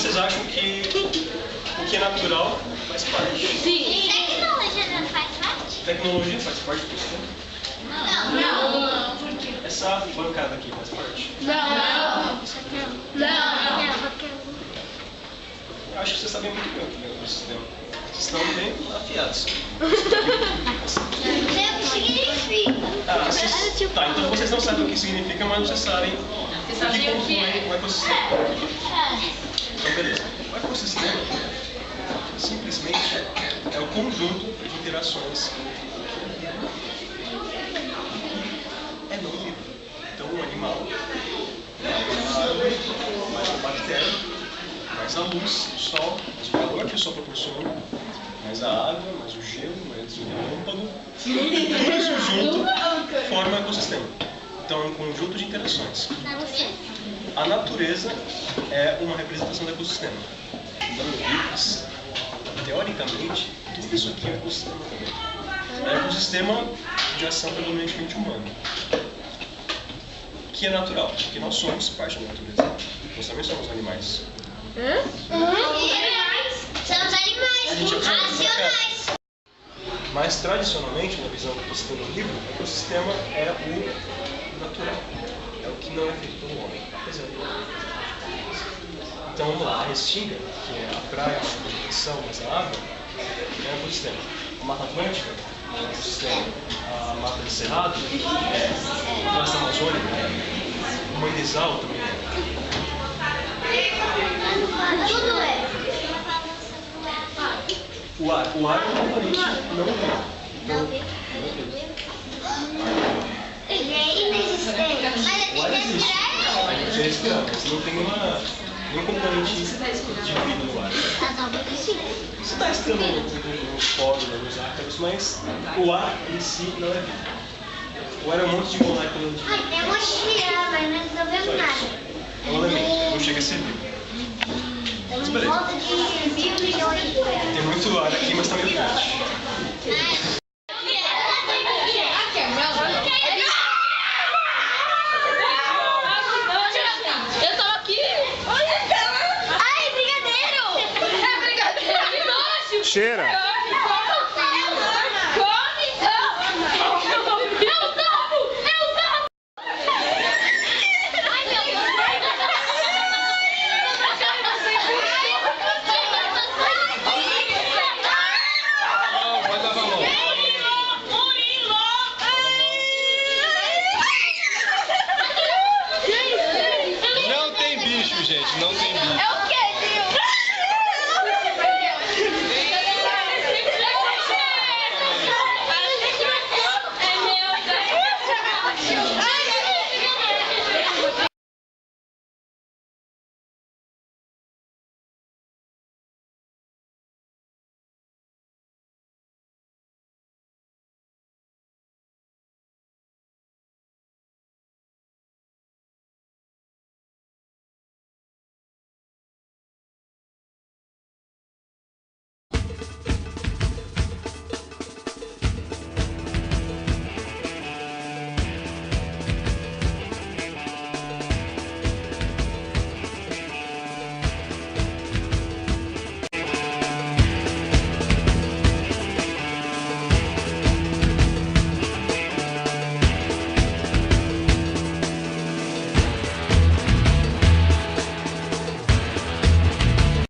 vocês acham que o que é natural faz parte? Sim. Tecnologia não faz parte? Tecnologia faz parte do sistema? Não. Essa bancada aqui faz parte? Não. Eu acho que vocês sabem muito bem o que é o sistema. Vocês estão bem afiados. Tá, então vocês não sabem o que significa, mas vocês sabem o que compõe o ecossistema. Então, beleza. O ecossistema simplesmente é o conjunto de interações é não vivo. Então, um animal, a árvore, mais a bactéria, mais a luz, o sol, mais o calor que o sol proporciona, mais a água, mais o gelo, mais o relâmpago, tudo isso junto forma o ecossistema. Então, é um conjunto de interações. A natureza é uma representação do ecossistema. Então, teoricamente, tudo isso aqui é um ecossistema também. É um ecossistema de ação predominantemente humana, que é natural, porque nós somos parte da natureza. Nós também somos animais. Somos animais racionais. Mas, tradicionalmente, na visão do ecossistema vivo, o ecossistema é o natural. É o que não é feito pelo homem, apesar de Então, vamos lá. A restinga, que é a praia, a vegetação, mas a água, é o ecossistema. A Mata Atlântica é o ecossistema. A Mata de Cerrado é a Floresta Amazônica, o manguezal também Tudo é. O ar é um componente não vivo. Então, Ele é inexistente. Mas ele tem que respirar? a gente respira, mas não tem nenhum componente de vida no ar. Você está respirando nos poros, nos ácaros, mas o ar em si não é vida. O ar é um monte de moléculas de Ai, tem um monte de respirar, mas não resolvemos nada. É um elemento, não chega a ser vivo. Mas beleza. Volta de 1.000 milhões de reais. Tem muito ar aqui, mas está meio quente. Eu tô aqui. Olha, Ai, brigadeiro! é brigadeiro. Que nojo. Cheira!